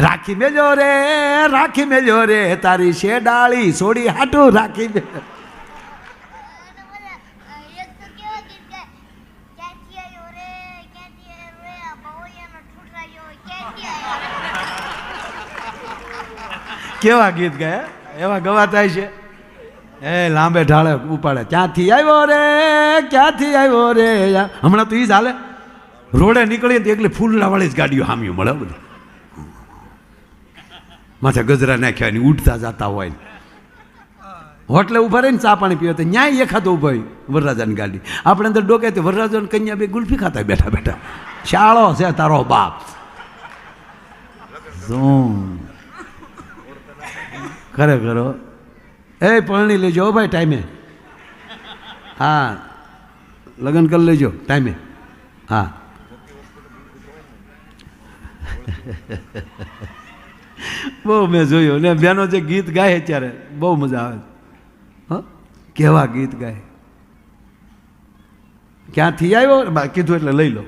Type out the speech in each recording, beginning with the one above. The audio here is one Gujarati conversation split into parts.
રાખી મેલ્યો રે તારી શેડાળી સોડી હાટું રાખી મેલ્યો. કેવા ગીત ગાય એવા ગવાતા છે. એ લાંબે ઢાળે ઉપાડે ક્યાંથી આવ્યો રે હમણાં તો ઈ જ હાલે. રોડે નીકળીએ તો એકલી ફૂલડાવાળી જ ગાડીઓ હામ્યું મળે બધી. માથે ગજરા નાખ્યા ની ઉડતા જતા હોય. હોટલે ઉભા રહીને ચા પાણી પીવે તો ન્યાય એખાતો ઉભા હોય વરરાજાની ગાડી. આપણે અંદર ડોકે તો વરરાજા કન્યા બે ગુલ્ફી ખાતા બેઠા બેઠા. શાળો છે તારો બાપ. ખરેખર એ પરણી લેજો ભાઈ ટાઈમે. હા લગ્ન કરી લેજો ટાઈમે. હા બહુ મેં જોયું ને બેનો જે ગીત ગાય ત્યારે બહુ મજા આવે. હા કેવા ગીત ગાય. ક્યાંથી આવ્યો કીધું એટલે લઈ લો.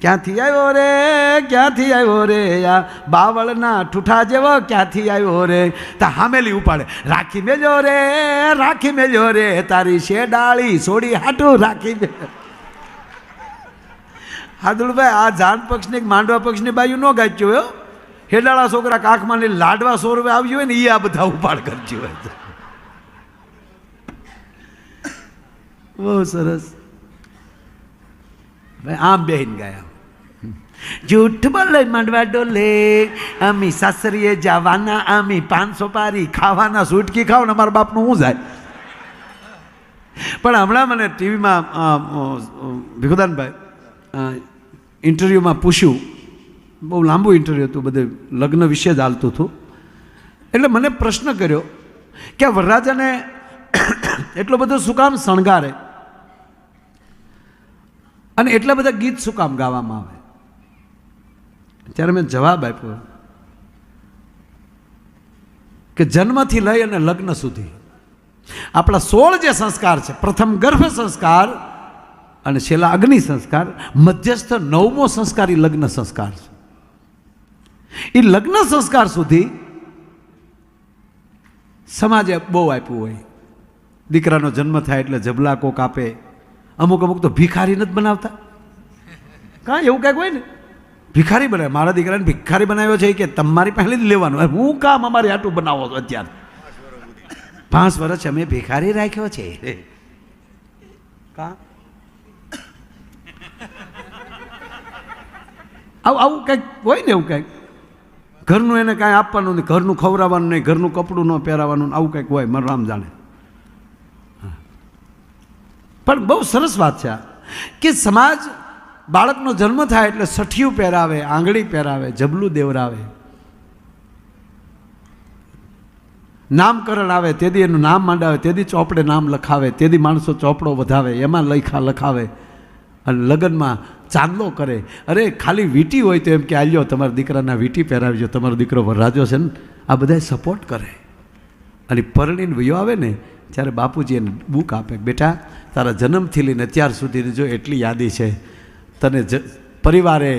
ક્યાંથી આવ્યો રે આ બાવળના ઠૂઠા જેવો ક્યાંથી આવ્યો રે. તા હામેલી ઉપાડે રાખી મેલ્યો રે તારી શેડાળી સોડી હાટું રાખી મેલ્યો. હાદુલભાઈ આ જાન પક્ષને માંડવા પક્ષની બાજુ ન ગાચ્યો હોય. હેડાળા છોકરા કાખમાં ને લાડવા સોરવે આવ્યું હોય ને એ આ બધા ઉપાડ કરજો હોય. બહુ સરસ ભાઈ આમ બેહીને ગાયા. જૂઠ બોલે માંડવા ડોલે અમી સાસરીએ જવાના અમી 500 પારી ખાવાના સુટકી ખાવ ને મારા બાપનું હું જાય. પણ હમણાં મને ટીવીમાં ભીખુદાનભાઈ ઇન્ટરવ્યૂમાં પૂછ્યું. બહુ લાંબુ ઇન્ટરવ્યૂ હતું, બધે લગ્ન વિશે જ હાલતું હતું. એટલે મને પ્રશ્ન કર્યો કે વરરાજાને એટલો બધો શું કામ શણગારે અને એટલા બધા ગીત શું કામ ગાવામાં આવે. ત્યારે મેં જવાબ આપ્યો કે જન્મથી લઈ અને લગ્ન સુધી આપણા 16 જે સંસ્કાર છે, પ્રથમ ગર્ભ સંસ્કાર અને છેલ્લા અગ્નિ સંસ્કાર, મધ્યસ્થ 9મો સંસ્કાર એ લગ્ન સંસ્કાર છે. એ લગ્ન સંસ્કાર સુધી સમાજે બહુ આપ્યું હોય. દીકરાનો જન્મ થાય એટલે જબલા કોક આપે. અમુક તો ભિખારી નથી બનાવતા. કાં એવું કાંઈક હોય ને, ભિખારી બનાવે. મારા દીકરાને ભિખારી બનાવ્યો છે કે તમારી પહેલી જ લેવાનું. હું કામ અમારી આટું બનાવો છો અત્યારે 5 વર્ષ અમે ભિખારી રાખ્યો છે. કાં આવું કંઈક હોય ને, એવું કંઈક ઘરનું એને કાંઈ આપવાનું નહીં, ઘરનું ખવડાવવાનું નહીં, ઘરનું કપડું ન પહેરાવાનું, આવું કંઈક હોય. મારું રામ જાણે. પણ બહુ સરસ વાત છે આ કે સમાજ બાળકનો જન્મ થાય એટલે સઠિયું પહેરાવે, આંગળી પહેરાવે, જબલું દેવરાવે. નામકરણ આવે તેથી એનું નામ માંડાવે, તેથી ચોપડે નામ લખાવે, તેથી માણસો ચોપડો વધાવે, એમાં લખાવે અને લગ્નમાં ચાંદલો કરે. અરે ખાલી વીંટી હોય તો એમ કે આલ્યો તમારા દીકરાના વીંટી પહેરાવજો, તમારો દીકરો વરરાજો છે ને. આ બધા સપોર્ટ કરે. અને પરણીને વયો આવે ને ત્યારે બાપુજી એને બુક આપે, બેટા તારા જન્મથી લઈને અત્યાર સુધીની જો એટલી યાદી છે, તને પરિવારે,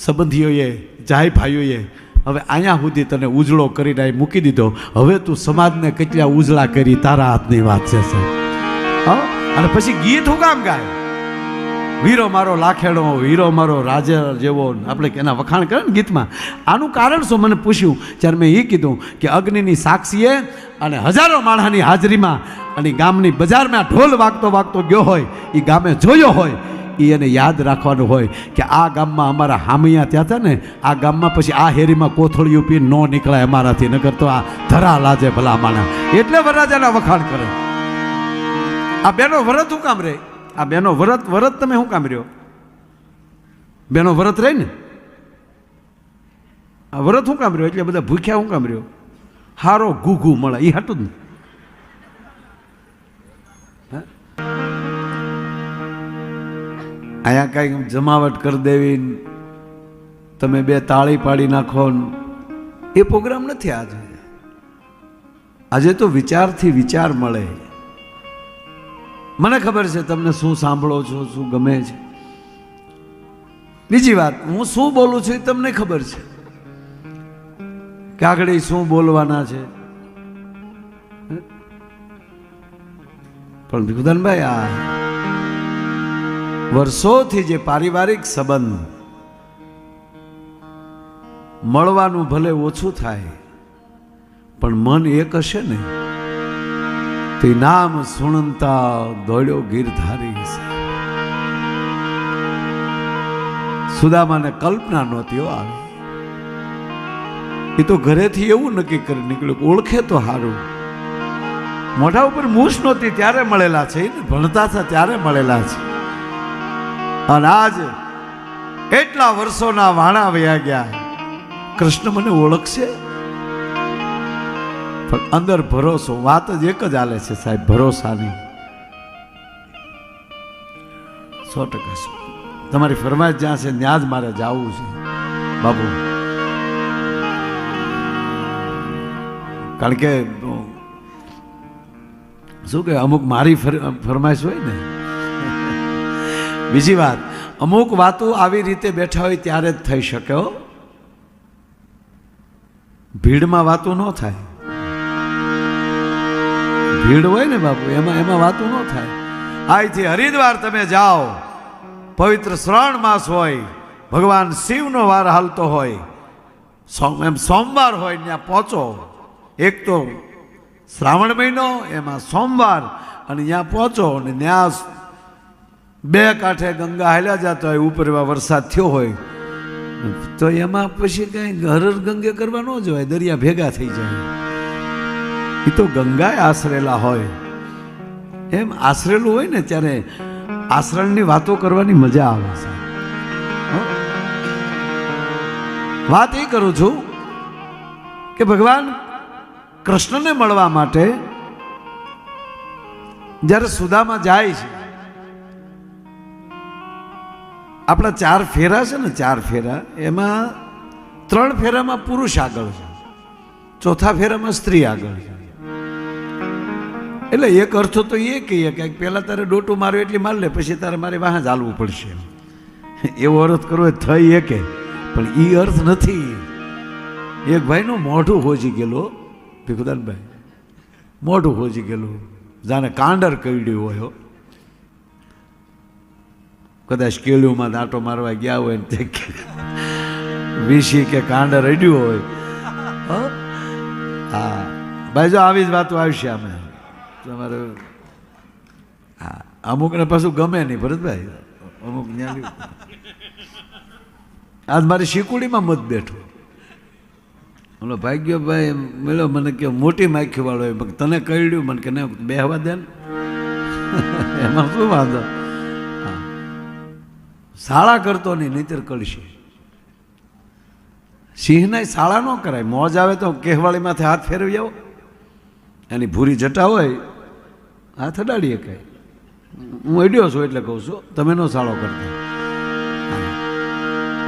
સંબંધીઓએ, જાય ભાઈઓએ હવે અહીંયા સુધી તને ઉજળો કરીને અહીં મૂકી દીધો. હવે તું સમાજને કેટલા ઉજળા કરી તારા હાથની વાત છે સાહેબ. અને પછી ગીત હું કામ ગાય, વીરો મારો લાખેડો, વીરો મારો રાજા જેવો, આપણે એના વખાણ કરે ને ગીતમાં. આનું કારણ શું મને પૂછ્યું ત્યારે મેં એ કીધું કે અગ્નિની સાક્ષીએ અને હજારો માણસની હાજરીમાં અને ગામની બજારમાં ઢોલ વાગતો ગયો હોય, એ ગામે જોયો હોય, એ એને યાદ રાખવાનું હોય કે આ ગામમાં અમારા હામિયા ત્યાં હતા ને, આ ગામમાં પછી આ હેરીમાં કોથળિયું પી ન નીકળાય અમારાથી, નકર તો આ ધરા લાજે ભલા માણા. એટલે વરરાજાના વખાણ કરે. આ બેનો વરત શું કામ રે? આ બેનો વરત તમે શું કામ રહ્યો? બેનો વરત રહે ને, આ વરત શું કામ રહ્યો? એટલે બધા ભૂખ્યા શું કામ રહ્યો? હારો ઘૂઘું મળે એ હાટું જ ને. અહીંયા કાંઈ જમાવટ કરી દેવી, તમે 2 તાળી પાડી નાખો, એ પ્રોગ્રામ નથી આજે. આજે તો વિચારથી વિચાર મળે. મને ખબર છે તમને શું સાંભળો છો, શું ગમે છે. બીજી વાત, હું શું બોલું છું એ તમને ખબર છે. કે આગળ ઈ શું બોલવાના છે. પણ ભીખુદાનભાઈ, આ વર્ષોથી જે પારિવારિક સંબંધ મળવાનું ભલે ઓછું થાય પણ મન એક હશે ને, તે નામ સુણતા દોડ્યો ગીરધારી છે. સુદામાને કલ્પના નહોતી આવે. એ તો ઘરેથી એવું નક્કી કરી નીકળ્યું, ઓળખે તો સારું. મોઢા ઉપર મૂછ નહોતી ત્યારે મળેલા છે, ભણતા હતા ત્યારે મળેલા છે. અને આજ એટલા વર્ષોના વાણા વયા ગયા, કૃષ્ણ મને ઓળખશે? પણ અંદર ભરોસો, વાત જ એક જ હાલે છે સાહેબ, ભરોસાની. 100% તમારી ફરમાઈશ જ્યાં છે ત્યાં જ મારે જવું છે બાપુ. કારણ કે શું કે અમુક મારી ફરમાઈશ હોય ને. બીજી વાત, અમુક વાતો આવી રીતે બેઠા હોય ત્યારે જ થઈ શકે. ભીડમાં વાતો ન થાય. ભીડ હોય ને બાપુ, એમાં વાતો ન થાય. અહીંથી હરિદ્વાર તમે જાઓ, પવિત્ર શ્રાવણ માસ હોય, ભગવાન શિવનો વાર હાલતો હોય, એમ સોમવાર હોય ત્યાં પહોંચો. એક તો શ્રાવણ મહિનો, એમાં સોમવાર, અને ત્યાં પહોંચો અને ત્યાં બે કાંઠે ગંગા હાલ્યા જતા હોય, ઉપર એવા વરસાદ થયો હોય તો એમાં પછી કઈ હર ગંગે કરવા ન જવાય, દરિયા ભેગા થઈ જાય. એ તો ગંગાએ આશરેલા હોય. એમ આશરેલું હોય ને ત્યારે આશ્રણની વાતો કરવાની મજા આવે છે. વાત એ કરું છું કે ભગવાન કૃષ્ણને મળવા માટે જ્યારે સુદામા જાય છે, આપણા 4 ફેરા છે ને, 4 ફેરા, એમાં 3 ફેરામાં પુરુષ આગળ છે, 4થા ફેરામાં સ્ત્રી આગળ છે. એટલે એક અર્થ તો એ કહીએ કે પહેલાં તારે ડોટું માર્યું એટલી માર લે, પછી તારે મારે વાહ ચાલવું પડશે. એવો અર્થ કરવો થઈ કે, પણ એ અર્થ નથી. એક ભાઈનું મોઢું હોજી ગયેલું, ભીખુદાનભાઈ, મોઢું હોજી ગયેલું, જાણે કાંડર કરડ્યું હોય. કદાચ કેળુમાં દાંટો મારવા ગયા હોય ને તે વીસી કે કાંડર અડ્યું હોય. હા ભાઈ, જો આવી જ વાતો આવશે અમે તમારે. હા, અમુકને પાછું ગમે નહીં ભરતભાઈ, અમુક આજ મારી શીકુડીમાં મત બેઠો. ઓલો ભાગ્યો ભાઈ મળ્યો, મને કે મોટી માખી વાળો હોય, તને કહ્યું, મને કે નહીં બેહવા દે ને, એમાં શું વાંધો. શાળા કરતો નહીં, નહીતર કળશે. સિંહને શાળા ન કરાય. મોજ આવે તો કેહવાળી માથે હાથ ફેરવી આવો, એની ભૂરી જટા હોય હાથ અડાડીએ કાંઈ. હું અડ્યો છું એટલે કહું છું, તમે નો શાળો કરતા.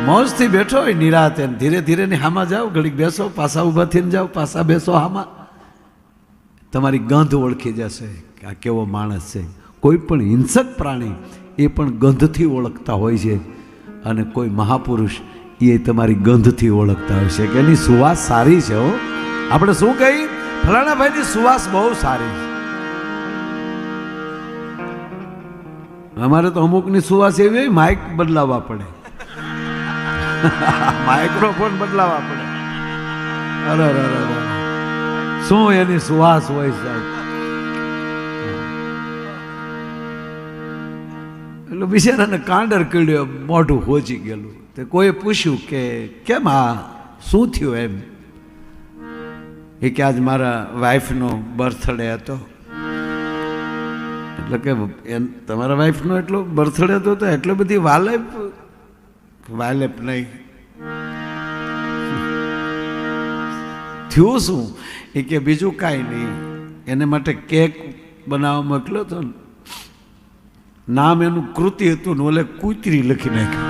મોજથી બેઠો હોય નિરાતે, ધીરે ધીરે ની હામાં જાઓ, ઘડીક બેસો, પાછા ઊભા થઈને જાઓ, પાછા બેસો હામાં. તમારી ગંધ ઓળખી જશે કે આ કેવો માણસ છે. કોઈ પણ હિંસક પ્રાણી એ પણ ગંધથી ઓળખતા હોય છે, અને કોઈ મહાપુરુષ એ તમારી ગંધથી ઓળખતા હોય છે કે એની સુવાસ સારી છે. હો, આપણે શું કહી, ફલાણા ભાઈની સુવાસ બહુ સારી છે. અમારે તો અમુકની સુવાસ એવી હોય, માઇક બદલાવવા પડે, માઇક્રોફોન બદલાવવા પડે. અરે શું એની સુવાસ હોય સાહેબ. એટલે બિચારાને કાંડર કીડ્યો, મોઢું હોજી ગયેલું. તે કોઈ પૂછ્યું કે કેમ આ શું થયું? એમ એ કે આજ મારા વાઈફનો બર્થડે હતો. એટલે કે તમારા વાઈફનો એટલો બર્થડે હતો તો એટલો બધી વાલેપ નહીં થયું. શું એ કે બીજું કાંઈ નહીં, એને માટે કેક બનાવવા મોકલ્યો હતો. નામ એનું કૃતિ હતું ને ઓલે કૂતરી લખી નાખ્યું.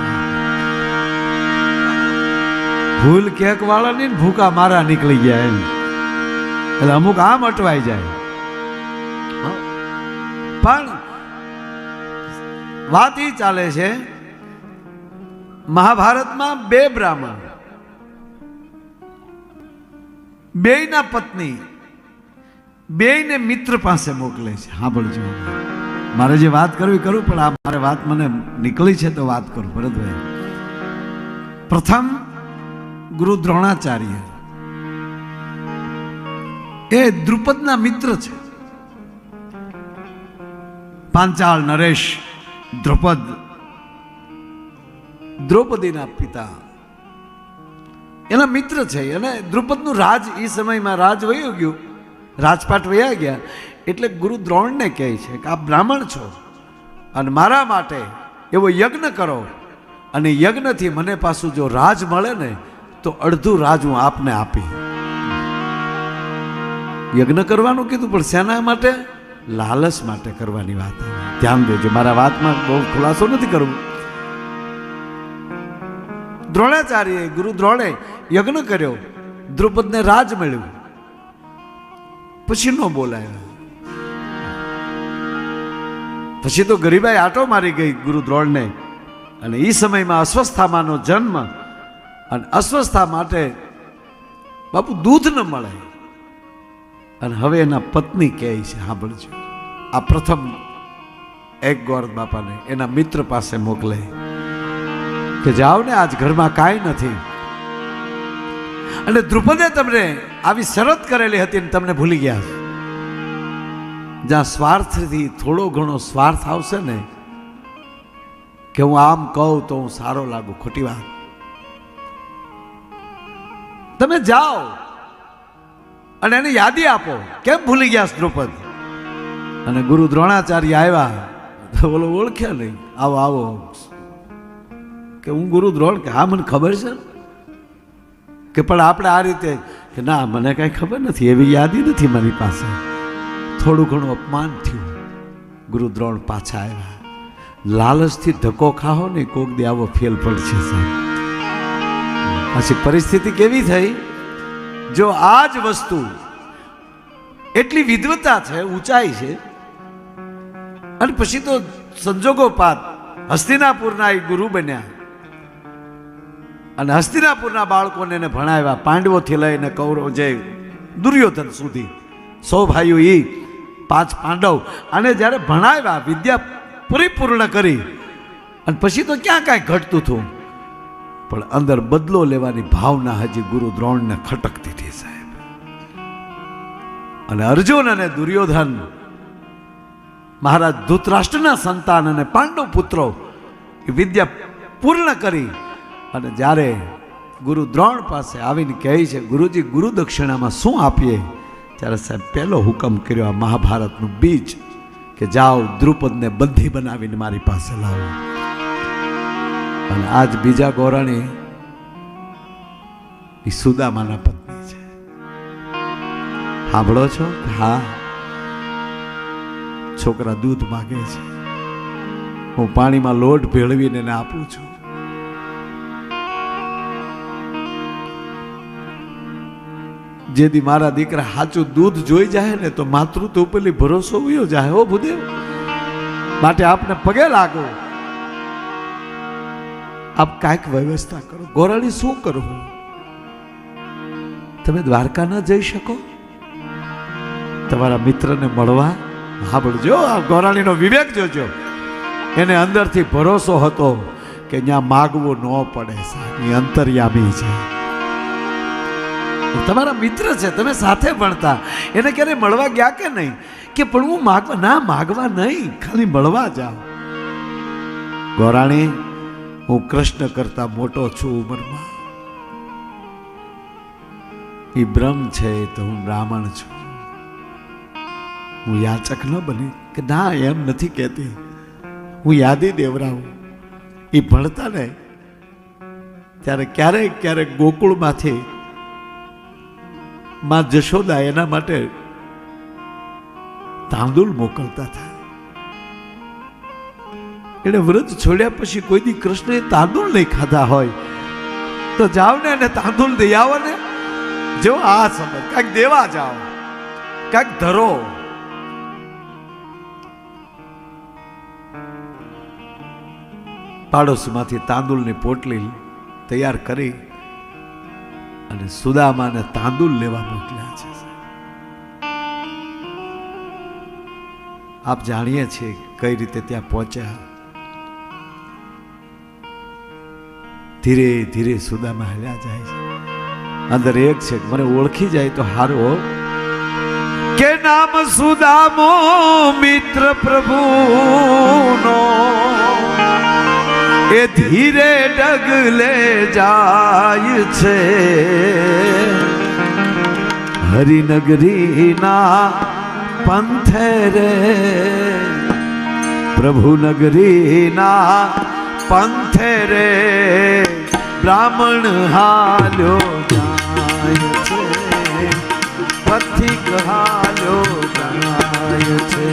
ભૂલ કેક વાળા ની ભૂકા મારા નીકળી ગયા એમ. એટલે અમુક આમ અટવાઈ જાય. પણ વાત એ ચાલે છે, મહાભારતમાં 2 બ્રાહ્મણ બેયના પત્ની બેયને મિત્ર પાસે મોકલે છે. સાંભળજો, મારે જે વાત કરવી કરું, પણ આ મારે વાત મને નીકળી છે તો વાત કરું. ભરતભાઈ, પ્રથમ ગુરુ દ્રોણાચાર્ય એ દ્રુપદના મિત્ર છે. પાંચાળ નરેશ દ્રુપદ, દ્રૌપદીના પિતા, એના મિત્ર છે. અને દ્રુપદનું રાજ એ સમયમાં રાજ વયું ગયું, રાજપાટ વયા ગયા. એટલે ગુરુ દ્રોણને કહે છે કે આપ બ્રાહ્મણ છો અને મારા માટે એવો યજ્ઞ કરો, અને યજ્ઞથી મને પાછું જો રાજ મળે ને તો અડધું રાજ હું આપને આપી. યજ્ઞ કરવાનું કીધું, પણ શેના માટે? લાલચ માટે કરવાની વાત. ધ્યાન દેજો, મારા વાતમાં બહુ ખુલાસો નથી કરવું. દ્રોણાચાર્ય ગુરુ દ્રોણે યજ્ઞ કર્યો, દ્રુપદને રાજ મળ્યું, પછી નો બોલાયો. પછી તો ગરીબાઈ આટો મારી ગઈ ગુરુ દ્રોણને. અને એ સમયમાં અસ્વસ્થામાનો જન્મ, અને અસ્વસ્થા માટે બાપુ દૂધ ન મળે. અને હવે એના પત્ની કહે છે, સાંભળજો, આ પ્રથમ એક ગોરદ બાપાને એના મિત્ર પાસે મોકલે કે જાઓ ને, આજ ઘરમાં કાંઈ નથી. અને દ્રુપદે તમને આવી શરત કરેલી હતી ને તમને ભૂલી ગયા. જ્યાં સ્વાર્થથી થોડો ઘણો સ્વાર્થ આવશે ને, કે હું આમ કહું તો હું સારો લાગુ, ખોટી વાત. તમે જાઓ અને એને યાદી આપો. કેમ ભૂલી ગયા દ્રુપદ? અને ગુરુ દ્રોણાચાર્ય આવ્યા તો બોલો ઓળખ્યા નહીં. આવો આવો, કે હું ગુરુ દ્રોણ, કે હા મને ખબર છે, કે પણ આપણે આ રીતે, કે ના મને કાંઈ ખબર નથી, એવી યાદી નથી મારી પાસે. થોડું ઘણું અપમાન થયું. ગુરુ દ્રોણ પાછા આવ્યા. લાલચથી ધક્કો ખાઓ ને કોક દે આવો ફેલ પડશે સાહેબ. પછી પરિસ્થિતિ કેવી થઈ? જો આ જ વસ્તુ એટલી વિદ્વતા છે, ઊંચાઈ છે, અને પછી તો સંજોગોપાત હસ્તિનાપુરના એ ગુરુ બન્યા, અને હસ્તિનાપુરના બાળકોને એને ભણાવ્યા. પાંડવોથી લઈને કૌરવ, જે દુર્યોધન સુધી 100 ભાઈઓ, એ 5 પાંડવ, અને જ્યારે ભણાવ્યા, વિદ્યા પરિપૂર્ણ કરી, અને પછી તો ક્યાં કાંઈ ઘટતું હતું, પણ અંદર બદલો લેવાની ભાવના હજી ગુરુ દ્રોણને ખટકતી હતી સાહેબ. અને અર્જુન અને દુર્યોધન, મહારાજ ધૃતરાષ્ટ્રના સંતાન અને પાંડવ પુત્રો એ વિદ્યા પૂર્ણ કરી, અને જ્યારે ગુરુ દ્રોણ પાસે આવીને કહે છે, ગુરુજી ગુરુ દક્ષિણામાં શું આપીએ? ત્યારે સાહેબ પહેલો હુકમ કર્યો, આ મહાભારતનું બીજ, કે જાઓ દ્રુપદને બંધી બનાવીને મારી પાસે લાવો. અને આજ બીજા ગોરાણી એ સુદામાના પત્ની છે. સાંભળો છો? હા, છોકરા દૂધ માગે છે, હું પાણીમાં લોટ ભેળવીને એને આપું છું. જેથી મારા દીકરા સાચું દૂધ જોઈ જાય ને તો માતૃત્વ ઉપરલી ભરોસો ઉયો જાય. હો ભૂદેવ, માટે આપને પગે લાગો, આપ કાંઈક વ્યવસ્થા કરો. ગોરાણી શું કરવું? તમે દ્વારકા ન જઈ શકો તમારા મિત્રને મળવા? સાંભળજો, આ ગોરાણીનો વિવેક જોજો. એને અંદરથી ભરોસો હતો કે ત્યાં માગવું ન પડે સાહેબ, એ અંતર્યામી છે, તમારા મિત્ર છે, તમે સાથે ભણતા. એને ક્યારે મળવા ગયા કે નહીં? કે પણ હું માગવા, ના માગવા નહીં, ખાલી મળવા જાઓ. ગોરાણી, હું કૃષ્ણ કરતા મોટો છું ઉંમરમાં, એ બ્રહ્મ છે તો હું બ્રાહ્મણ છું, હું યાચક ન બની. કે ના, એમ નથી કહેતી, હું યાદી દેવરાવું. એ ભણતા ને ત્યારે ક્યારેક ક્યારેક ગોકુળમાંથી માં જશોદા એના માટે તાંદુલ મોકલતા હતા. એને વ્રત છોડ્યા પછી કોઈ દી કૃષ્ણએ તાંદુલ નહીં ખાધા હોય તો જાઓ ને એને તાંદુલ દઈ આવો ને. જો આ સમય કાંઈક દેવા જાઓ, કાંઈક ધરો. પાડોશમાંથી તાંદુલની પોટલી તૈયાર કરી અને સુદામાને તાંદુલ લેવા મોકલ્યા છે. આપ જાણીએ છીએ કઈ રીતે ત્યાં પહોંચ્યા. ધીરે ધીરે સુદામા હાલ્યા જાય છે. અંદર એક છે, મને ઓળખી જાય તો હારો કે નામ સુદામો મિત્ર પ્રભુનો, એ ધીરે ડગલે જાય છે. હરિનગરીના પંથે રે, પ્રભુ નગરીના પંથે રે, બ્રાહ્મણ હાલ્યો જાય છે, પથિક હાલ્યો જાય છે.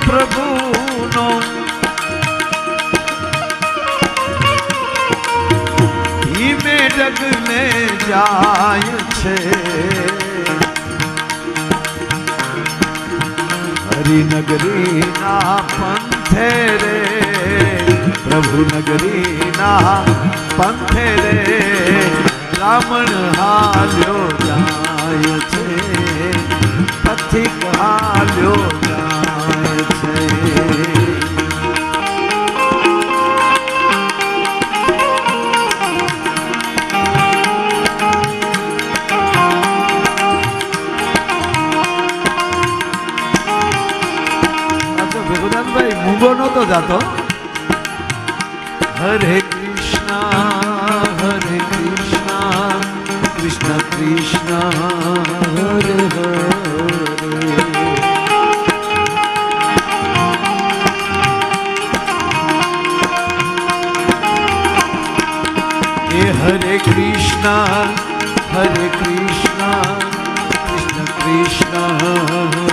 પ્રભુનો ધીમે ડગલે જાય છે. હરિનગરીના પંથે રે, પ્રભુ નગરીના પંથે રે, બ્રાહ્મણ હાલ્યો જાય છે, પથિક હાલ્યો જાય છે. ભગવાનભાઈ મૂંગો નહોતો જાતો. હરે કૃષ્ણ કૃષ્ણ કૃષ્ણ હરે હરે. હરે કૃષ્ણ કૃષ્ણ કૃષ્ણ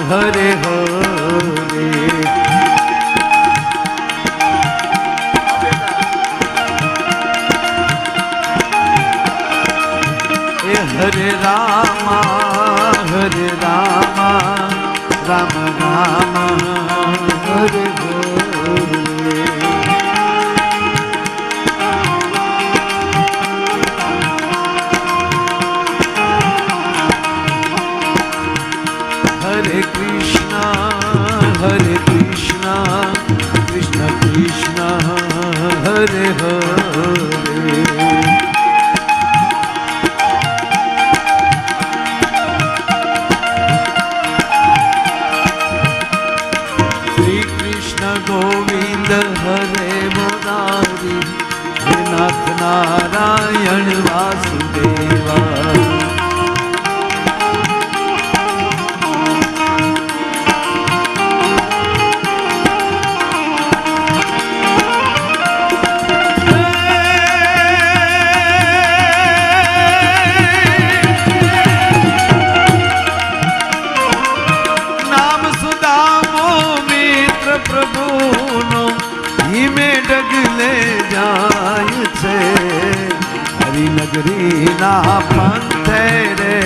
હરે હરે. હરે રામા રામ રામ હરે હરે. Hare Krishna Krishna Krishna Hare Hare. Govinda Hare Murari, Nath Narayan Vasudeva. નગરીના પંથે રે,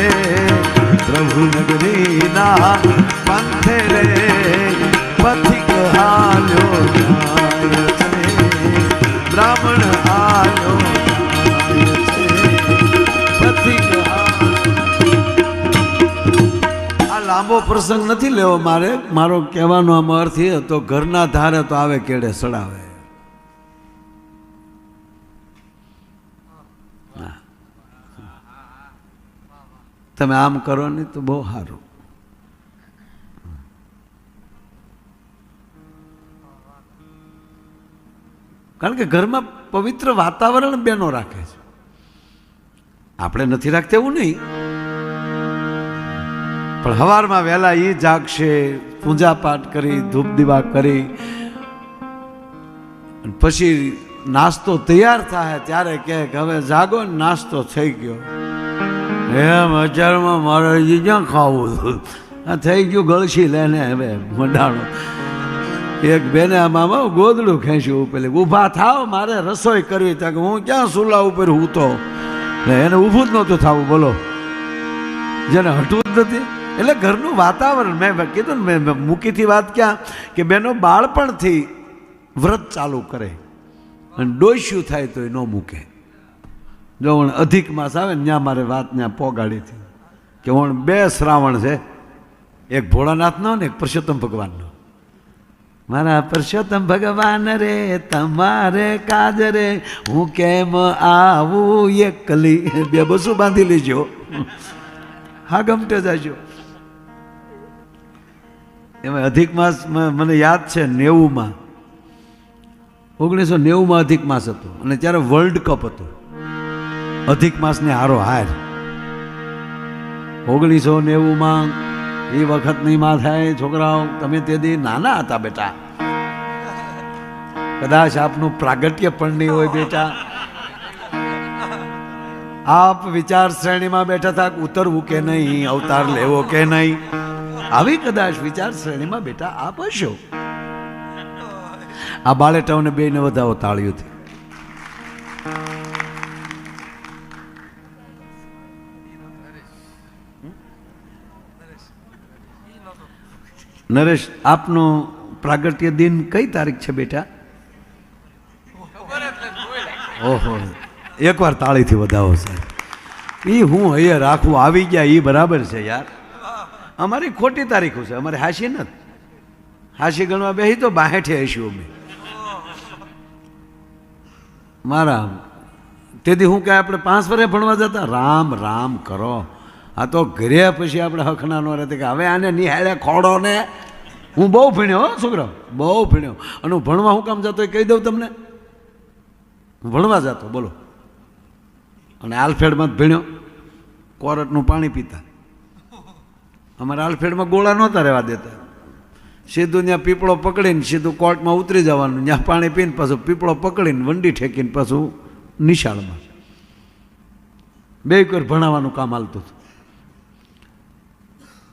પ્રભુ નગરીના પંથે રે, પથિક હાલ્યો જાય છે, બ્રાહ્મણ હાલ્યો જાય છે, પથિક. આ લાંબો પ્રસંગ નથી લેવો મારે. મારો કહેવાનો આમ અર્થ એ હતો, ઘરના ધારે તો આવે કેડે સડાવે. તમે આમ કરો ને તો બહુ સારું. કારણ કે ઘરમાં પવિત્ર વાતાવરણ બેનો રાખે છે. આપણે નથી રાખતા એવું નહીં, પણ સવારમાં વહેલા એ જાગશે, પૂજા પાઠ કરી, ધૂપ દીવા કરી, પછી નાસ્તો તૈયાર થાય ત્યારે કે હવે જાગો ને નાસ્તો થઈ ગયો. એમ હજારમાં મારે ક્યાં ખાવું આ થઈ ગયું ગળશી લઈને હવે મંડાણો. એક બેને આમાં ગોદડું ખેંચ્યું પેલી ઊભા થાવ મારે રસોઈ કરવી ત્યાં કે હું ક્યાં સુલા ઉપર હૂતો એને ઊભું જ નહોતું થવું બોલો જેને હટવું જ નથી. એટલે ઘરનું વાતાવરણ મેં કીધું ને મેં મૂકીથી વાત ક્યાં કે બેનો બાળપણથી વ્રત ચાલુ કરે અને ડોસ્યું થાય તો એ ન મૂકે. જો હું અધિક માસ આવે ને ત્યાં મારે વાત ત્યાં પોગાડી હતી કે હું 2 શ્રાવણ છે, એક ભોળાનાથનો ને એક પુરુષોત્તમ ભગવાનનો. મારા પુરુષોત્તમ ભગવાન રે તમારે કાજ રે હું કેમ આવું એકલી, 2 બસું બાંધી લેજો હા ગમતે જાજો. એમાં અધિક માસ મને યાદ છે 90માં 1990માં અધિક માસ હતો અને ત્યારે વર્લ્ડ કપ હતો અધિક માસને હારો હાર. 1990માં એ વખતની માં થાય છોકરાઓ તમે તે દી નાના હતા બેટા, કદાચ આપનું પ્રાગટ્ય પણ નહીં હોય બેટા. આપ વિચાર શ્રેણીમાં બેઠા હતા ઉતરવું કે નહીં, અવતાર લેવો કે નહીં, આવી કદાચ વિચાર શ્રેણીમાં બેટા આપ હશો. આ બાળેટાઓને બેને વધાવો તાળીઓથી. નરેશ આપનો પ્રાગટ્ય દિન કઈ તારીખ છે બેટા? ઓહો એકવાર તાળીથી વધાવો સાહેબ. એ હું અહીંયા રાખવું આવી ગયા એ બરાબર છે યાર. અમારી ખોટી તારીખો છે, અમારે હાશી નથી. હાશી ગણવા બેસી તો 62 હશું અમે મારા. તેથી હું કહે આપણે 5 વર્ષે ભણવા જતા રામ રામ કરો. આ તો ઘરે પછી આપણે હખના ન રહેતા કે હવે આને નિહાળે ખોડો ને. હું બહુ ભણ્યો છોકરો, બહુ ભણ્યો અને હું ભણવા હું કામ જતો એ કહી દઉં તમને. હું ભણવા જતો બોલો અને આલ્ફેડમાં જ ભણ્યો. કોરટનું પાણી પીતા. અમારે આલ્ફેડમાં ગોળા નહોતા રહેવા દેતા. સીધું ત્યાં પીપળો પકડીને સીધું કોર્ટમાં ઉતરી જવાનું, ત્યાં પાણી પીને પાછું પીપળો પકડીને વંડી ઠેકીને પાછું નિશાળમાં. 2 કોર ભણાવવાનું કામ હાલતું હતું.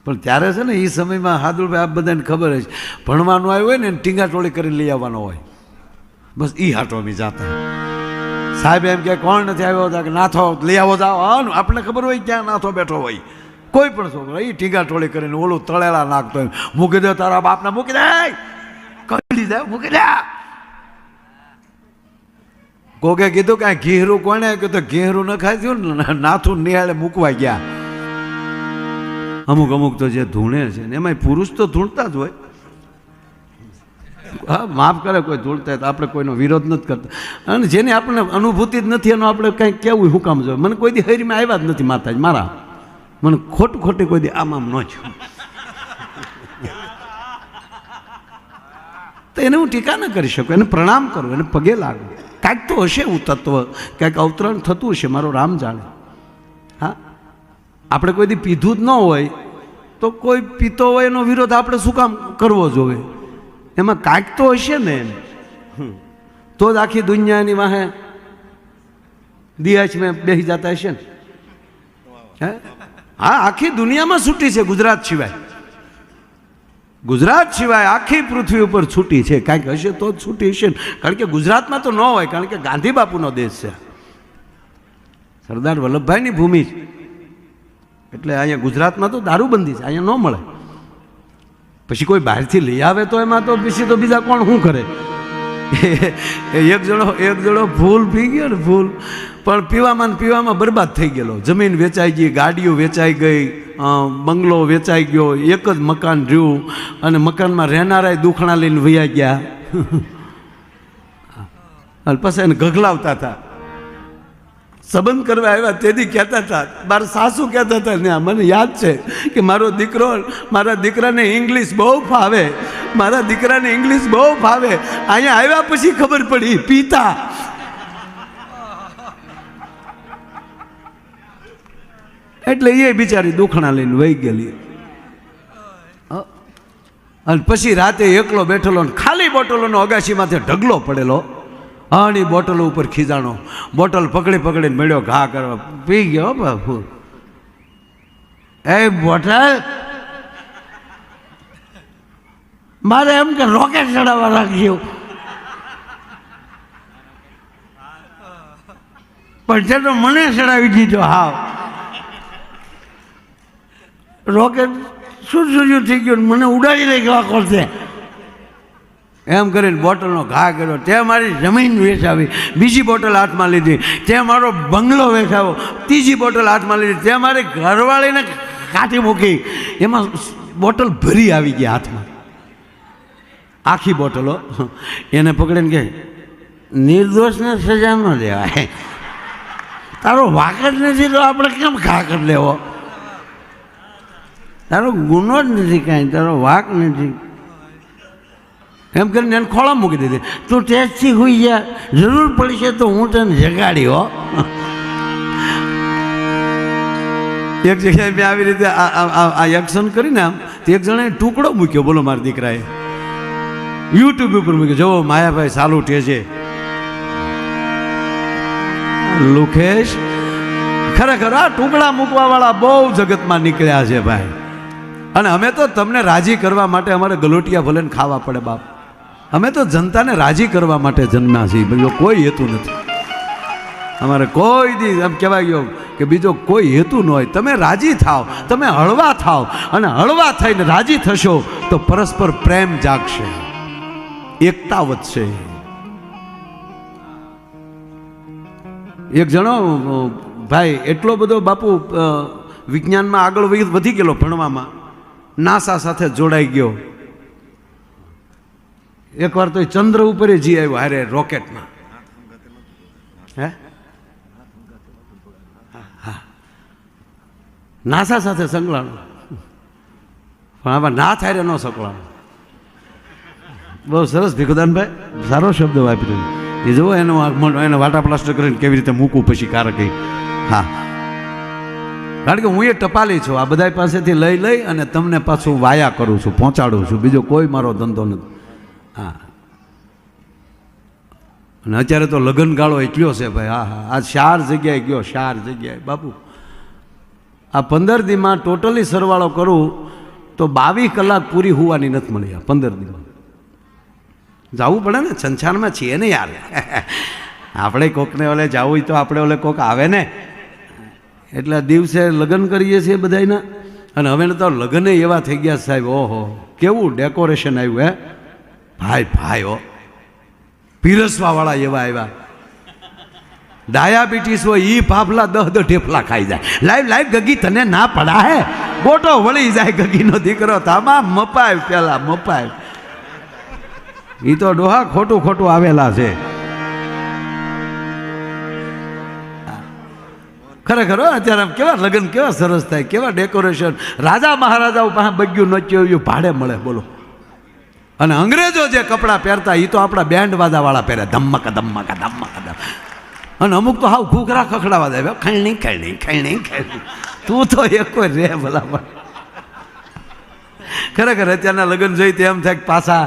પણ ત્યારે છે ને એ સમયમાં હાદુભાઈ આપ બધાને ખબર છે ભણવાનું આવ્યું હોય ને ટીંગા ટોળી કરીને લઈ આવવાનો હોય, બસ એ હાટો અમે જાતા. સાહેબ એમ કે કોણ નથી આવ્યો હતા કે નાથો લઈ આવો જાઓ. આપણે ખબર હોય ક્યાં નાથો બેઠો હોય. કોઈ પણ છોકરો એ ટીંગા ટોળી કરીને ઓલું તળેલા નાખતો હોય, મૂકી દે તારા બાપને મૂકી દે, કહી દીધા મૂકી દે. કોકે કીધું કે ઘેરું કોને કીધું ઘેરું ન ખાઈ થયું ને નાથું નિહાળે મૂકવા ગયા. અમુક અમુક તો જે ધૂણે છે ને એમાં પુરુષ તો ધૂણતા જ હોય. હા માફ કરે કોઈ ધૂળતા તો આપણે કોઈનો વિરોધ નથી કરતા. અને જેની આપણને અનુભૂતિ જ નથી એનો આપણે કંઈક કેવું શું કામ જોઈએ. મને કોઈ દી હરીમાં આવ્યા જ નથી માતાજી મારા, મને ખોટું ખોટી કોઈ દી આમ ન છું તો એને હું ટીકા ન કરી શકું, એને પ્રણામ કરું, એને પગે લાગુ. કાંઈક તો હશે એવું તત્વ, કાંઈક અવતરણ થતું હશે, મારો રામ જાણે. હા આપણે કોઈ દી પીધું જ ન હોય તો કોઈ પીતો હોય એનો વિરોધ આપણે શું કામ કરવો જોઈએ? એમાં કાંઈક તો હશે ને એમ, તો જ આખી દુનિયાની વાહે દિયાચ મેં બેસી જતા હશે ને. હે હા આખી દુનિયામાં છૂટી છે ગુજરાત સિવાય. ગુજરાત સિવાય આખી પૃથ્વી ઉપર છૂટી છે. કાંઈક હશે તો જ છૂટી હશે ને. કારણ કે ગુજરાતમાં તો ન હોય, કારણ કે ગાંધી બાપુનો દેશ છે, સરદાર વલ્લભભાઈની ભૂમિ છે. એટલે અહીંયા ગુજરાતમાં તો દારૂબંધી છે, અહીંયા ન મળે. પછી કોઈ બહારથી લઈ આવે તો એમાં તો પછી તો બીજા કોણ શું કરે? એક જણો ફૂલ પી ગયો ને ફૂલ, પણ પીવામાં બરબાદ થઈ ગયેલો. જમીન વેચાઈ ગઈ, ગાડીઓ વેચાઈ ગઈ, બંગલો વેચાઈ ગયો, એક જ મકાન રહ્યું અને મકાનમાં રહેનારા દુખણા લઈને વયા ગયા. પછી એને ગગલાવતા હતા. સંબંધ કરવા આવ્યા તેથી કહેતા હતા, મારા સાસુ કહેતા હતા ને મને યાદ છે કે મારા દીકરાને ઇંગ્લિશ બહુ ફાવે, મારા દીકરાને ઇંગ્લિશ બહુ ફાવે. અહીંયા આવ્યા પછી ખબર પડી પીતા. એટલે એ બિચારી દુખણા લઈને વહી ગયેલી. અને પછી રાતે એકલો બેઠેલો ખાલી બોટલોનો અગાશીમાંથી ઢગલો પડેલો. અને બોટલ ઉપર ખીજાણો, બોટલ પકડી પકડીને મળ્યો ઘા કરવા, પી ગયો બાપુ. એ બોટલ મારે એમ કે રોકેટ ચડાવવા રાખજો, પણ તે તો મને ચડાવી દીધો. હાવ રોકેટ શું થઈ ગયું, મને ઉડાડી લઈ ગયો કોર્સે. એમ કરીને બોટલનો ઘા કર્યો. તે મારી જમીન વેચાવી, બીજી બોટલ હાથમાં લીધી. તે મારો બંગલો વેચાવો, ત્રીજી બોટલ હાથમાં લીધી. તે મારી ઘરવાળીને કાઢી મૂકી. એમાં બોટલ ભરી આવી ગયા હાથમાં, આખી બોટલો. એને પકડીને કે નિર્દોષને સજા ન દેવાય, તારો વાક જ નથી તો આપણે કેમ ઘા કરી લેવો? તારો ગુનો જ નથી કાંઈ, તારો વાક નથી. એમ કરીને એને ખોળા મૂકી દીધી. તું ટેસ્ટથી હોઈ જા, જરૂર પડશે તો હું તને જગાડી. હો, એક જગ્યાએ મેં આવી રીતે આ એક્શન કરીને આમ એક જણાએ ટુકડો મૂક્યો, બોલો મારા દીકરાએ યુટ્યુબ ઉપર મૂક્યો. જુઓ માયાભાઈ સાલું ટેજે લુખેશ. ખરેખર આ ટુકડા મૂકવાવાળા બહુ જગતમાં નીકળ્યા છે ભાઈ. અને અમે તો તમને રાજી કરવા માટે અમારે ગલોટિયા ભલે ખાવા પડે બાપ, અમે તો જનતાને રાજી કરવા માટે જન્મ્યા છીએ. બીજો કોઈ હેતુ નથી અમારે. કોઈ દી એમ કહેવાય ગયો કે બીજો કોઈ હેતુ ન હોય. તમે રાજી થાવ, તમે હળવા થાવ, અને હળવા થઈને રાજી થશો તો પરસ્પર પ્રેમ જાગશે, એકતા વધશે. એક જણો ભાઈ એટલો બધો બાપુ વિજ્ઞાનમાં આગળ વધી ગયેલો, ભણવામાં નાસા સાથે જોડાઈ ગયો. એકવાર તો ચંદ્ર ઉપર જી આવ્યો હારે રોકેટમાં. હે હા, નાસા સાથે સંકળાણો, પણ આમાં ના થાય ન સંકળાણો. બહુ સરસ ભીખુદાનભાઈ, સારો શબ્દ વાપર્યો. એ જુઓ એને વાટા પ્લાસ્ટર કરીને કેવી રીતે મૂકવું પછી કારક. હા, કારણ કે હું એ ટપાલી છું, આ બધા પાસેથી લઈ અને તમને પાછું વાયા કરું છું, પહોંચાડું છું. બીજો કોઈ મારો ધંધો નથી. હા, અને અત્યારે તો લગ્ન ગાળો એટલો છે ભાઈ. હા હા, આ 4 જગ્યાએ ગયો, 4 જગ્યાએ બાપુ. આ 15 દીમાં ટોટલી સરવાળો કરું તો 22 કલાક પૂરી હોવાની નથી મળી. આ 15 દીમાં જવું પડે ને, સંસારમાં છીએ ને યાર. આપણે કોકને ઓલે જવું હોય તો આપણે ઓલે કોક આવે ને, એટલે દિવસે લગ્ન કરીએ છીએ બધાના. અને હવે તો લગ્ન એવા થઈ ગયા સાહેબ, ઓહો કેવું ડેકોરેશન આવ્યું. હે ભાઈ ભાઈ, હો પીરસવાવાળા એવા આવ્યા. ડાયાબિટીસ હોય એ ફાફલા 10 ઢેફલા ખાઈ જાય. લાઈવ ગગી તને ના પડા હે, ગોટો વળી જાય ગગીનો દીકરો. તામાં મપાય, પેલા મપાય. એ તો ડોહા ખોટું આવેલા છે. ખરેખર અત્યારે કેવા લગ્ન કેવા સરસ થાય, કેવા ડેકોરેશન. રાજા મહારાજાઓ પાસે બગ્યું નચ્યું ભાડે મળે બોલો. અને અંગ્રેજો જે કપડાં પહેરતા એ તો આપણા બેન્ડ વાજાવાળા પહેરે, ધમક ધમક ધમક ધમ. અને અમુક તો હાવ ઘૂઘરા ખખડાવા જાય, ખૈણી. તું તો એક રે ભલા. ખરેખર અત્યારના લગ્ન જોઈ તો એમ થાય પાછા,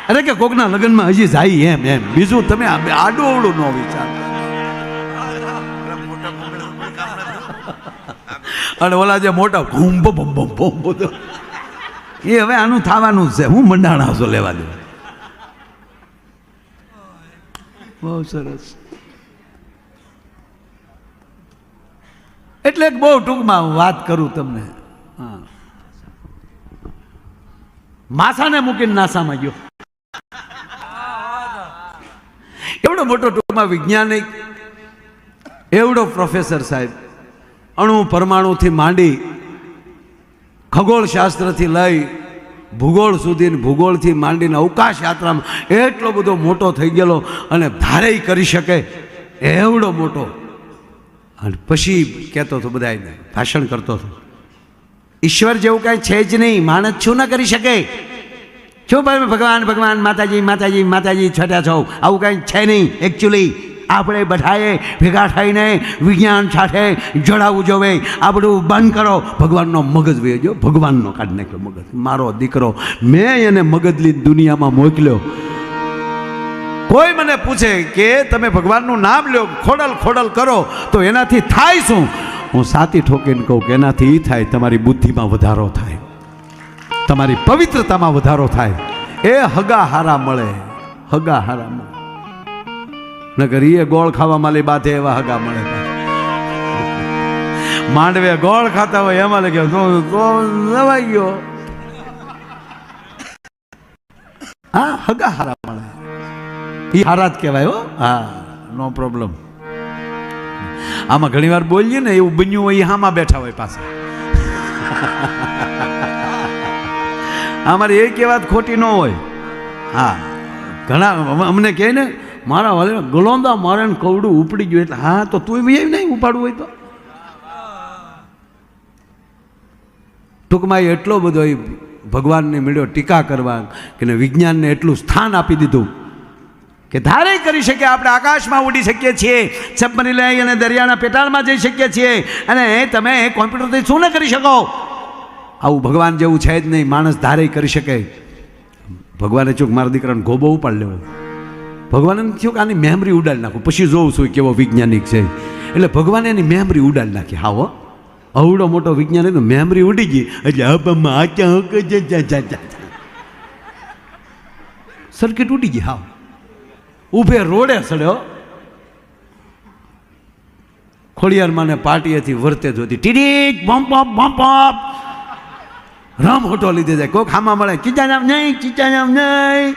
અરે કે કોકના લગ્નમાં હજી જાય એમ. બીજું તમે આડું ન વિચાર. અને ઓલા જે મોટા ભૂમ એ હવે આનું થવાનું છે. હું મંડાણા છો લેવા દે. બહુ સરસ. એટલે બહુ ટૂંકમાં વાત કરું તમને. હા, માથાને મૂકીને નાસામાં ગયો. એવડો મોટો ટૂંકમાં વૈજ્ઞાનિક, એવડો પ્રોફેસર સાહેબ, અણુ પરમાણુથી માંડી ખગોળશાસ્ત્રથી લઈ ભૂગોળ સુધી, ભૂગોળથી માંડીને અવકાશ યાત્રામાં એટલો બધો મોટો થઈ ગયેલો. અને ધારેય કરી શકે એવડો મોટો. અને પછી કહેતો હતો બધાને, ભાષણ કરતો હતો, ઈશ્વર જેવું કાંઈ છે જ નહીં, માણસ શું ન કરી શકે. શું ભગવાન માતાજી છટ્યા છો, આવું કાંઈ છે નહીં. એકચ્યુઅલી આપણે બધાએ ભેગા થઈને વિજ્ઞાન સાથે જોડાવું જોવે. આ બધું બંધ કરો. ભગવાનનો મગજ વેજો, ભગવાનનો કાઢી નાખ્યો મગજ. મારો દીકરો, મેં એને મગજલી દુનિયામાં મોકલ્યો. કોઈ મને પૂછે કે તમે ભગવાનનું નામ લ્યો, ખોડલ ખોડલ કરો તો એનાથી થાય શું? હું સાતી ઠોકીને કહું કે એનાથી એ થાય, તમારી બુદ્ધિમાં વધારો થાય, તમારી પવિત્રતામાં વધારો થાય. એ હગા હારા મળે, હગા હારા મળે. નકર એ ગોળ ખાવા માલી બાધે એવા હગા મળે. માંડવે ગોળ ખાતા હોય એમાં લખ્યો તો નવાઈ ગયો. હા, હગા હારા મળે, એ હારા જ કહેવાય. હો હા, નો પ્રોબ્લેમ. આમાં ઘણી વાર બોલીએ ને એવું બન્યું હોય, હામાં બેઠા હોય પાછા. અમારી એક વાત ખોટી ન હોય. હા, ઘણા અમને કહે ને મારા વાલે ગલોંદા મારે કવડું ઉપડી ગયું, એટલે હા તો તું નહીં ઉપાડવું હોય તો. ટૂંકમાં એટલો બધો ભગવાનને મળ્યો ટીકા કરવા કે વિજ્ઞાનને એટલું સ્થાન આપી દીધું કે ધારે કરી શકે આપણે આકાશમાં ઉડી શકીએ છીએ, સબમરીન લઈ અને દરિયાના પેટાળમાં જઈ શકીએ છીએ, અને તમે કોમ્પ્યુટરથી શું ન કરી શકો? આવું ભગવાન જેવું છે જ નહીં. માણસ ધારે કરી શકે. ભગવાને ચૂક મારા દીકરાને ગોબો ઉપાડ લેવો. ભગવાને થયું કે આની મેમરી ઉડાડી નાખું, પછી જોઉં છું કેવો વૈજ્ઞાનિક છે. એટલે ભગવાને એની મેમરી ઉડાડી નાખી. હાવો અવડો મોટો વિજ્ઞાન તો મેમરી ઉડી ગઈ, એટલે સર્કિટ ઉડી ગઈ. હાવ ઊભે રોડે સડ્યો. ખોડિયારમાં ને પાર્ટીએથી વર્તે જ હતી. ટીડીક બમ્પ બમ્પ રામ હોટો લીધે જાય. કોક હામાં મળે, ચીચા નામ નહીં, ચીચા નામ નહીં.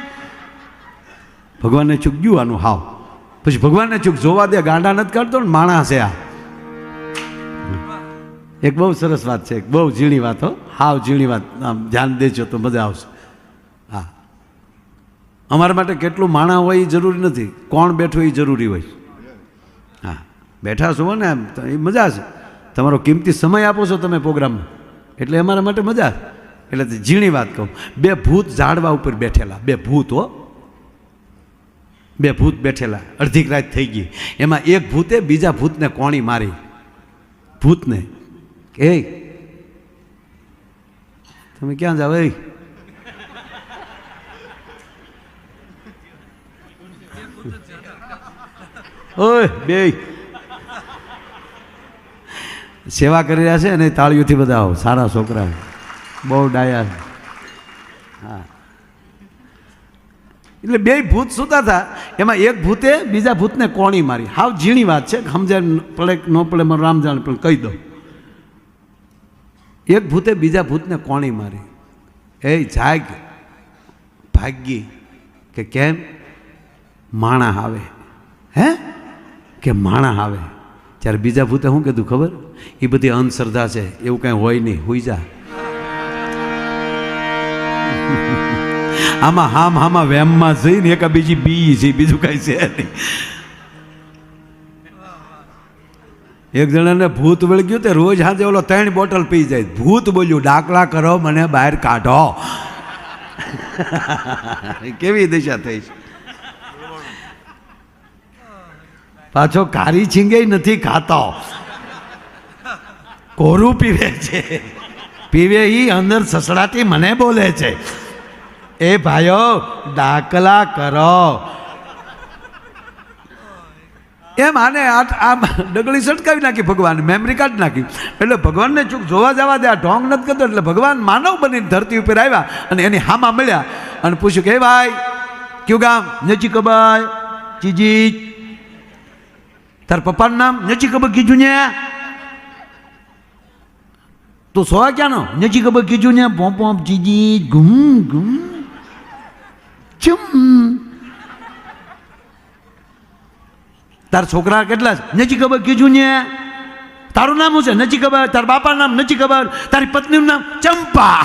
ભગવાનને ચૂક ગયું આનું હાવ. પછી ભગવાનને ચૂક જોવા દે, ગાંડા નથી કાઢતો ને માણસ છે આ. એક બહુ સરસ વાત છે, એક બહુ ઝીણી વાત. હો હાવ ઝીણી વાત, આમ ધ્યાન દેજો તો મજા આવશે. હા, અમારા માટે કેટલું માણા હોય એ જરૂરી નથી, કોણ બેઠું એ જરૂરી હોય. હા, બેઠા છો ને એમ તો એ મજા છે. તમારો કિંમતી સમય આપો છો તમે પ્રોગ્રામમાં, એટલે અમારા માટે મજા. એટલે ઝીણી વાત કહું. બે ભૂત ઝાડવા ઉપર બેઠેલા, બે ભૂત. હો બે ભૂત બેઠેલા, અડધી રાત થઈ ગઈ. એમાં એક ભૂતે બીજા ભૂતને કોણી મારી. ભૂતને એ તમે ક્યાં જાવ? એ ઓય બે સેવા કરી રહ્યા છે અને તાળીઓથી બધા સારા છોકરા, બહુ ડાયા. હા, એટલે બે ભૂત સૂતા હતા, એમાં એક ભૂતે બીજા ભૂતને કોણી મારી. હાવ ઝીણી વાત છે, સમજાય પડે ન પડે મારું રામ જાણ, પણ કહી દઉં. એક ભૂતે બીજા ભૂતને કોણી મારી. એ જાગ ભાગી કે કેમ માણા આવે? હે કે માણા આવે? ત્યારે બીજા ભૂતે શું કીધું ખબર? એ બધી અંધશ્રદ્ધા છે, એવું કાંઈ હોય નહીં, હુઈ જા. આમાં હામાં વેમમાં જઈને એક બીજી બી છે, બીજું કાંઈ છે નહીં. એક જણાને ભૂત વળગ્યું તે રોજ સાંજે ઓલો 3 બોટલ પી જાય. ભૂત બોલ્યું, ડાકલા કરો, મને બહાર કાઢો. કેવી દિશા થઈ છે. પાછો કારી છીંગે નથી ખાતો, કોરું પીવે છે. પીવે ઈ અંદર સસડાટી મને બોલે છે, એ ભાઈઓ ડાકલા કરો. એમ આને આ ડગલી સટકાવી નાખી ભગવાન, મેમરી કાઢી નાખી. એટલે ભગવાનને ચૂક જોવા જવા દે, આ ઢોંગ નથી કરતો. એટલે ભગવાન માનવ બનીને ધરતી ઉપર આવ્યા અને એની હામાં મળ્યા અને પૂછ્યું કે ભાઈ કયું ગામ? નજી કબાય ચીજી. તાર પપ્પાનું નામ? નજી કબર કીધું ને. તું સોવા ક્યાંનો? નજી કબર કીધું ને. પોમ પોમ ચીજી ઘૂમ ઘૂમ ચુમ. તાર છોકરા કેટલા છે? નજી ખબર કીધું ને. તારું નામ શું છે? નજી ખબર. તાર બાપાનું નામ નજી ખબર. તારી પત્નીનું નામ ચંપા.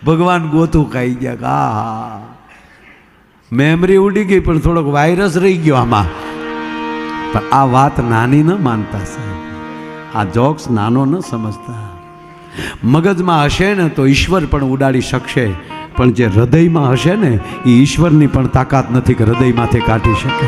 ભગવાન ગોતું ખાઈ ગયા. હા, મેમરી ઉડી ગઈ પણ થોડોક વાયરસ રહી ગયો આમાં. પણ આ વાત નાની ન માનતા સાહેબ, આ જોક્સ નાનો ન સમજતા. મગજમાં હશે ને તો ઈશ્વર પણ ઉડાડી શકશે, પણ જે હૃદયમાં હશે ને એ ઈશ્વરની પણ તાકાત નથી કે હૃદયમાંથી કાઢી શકે.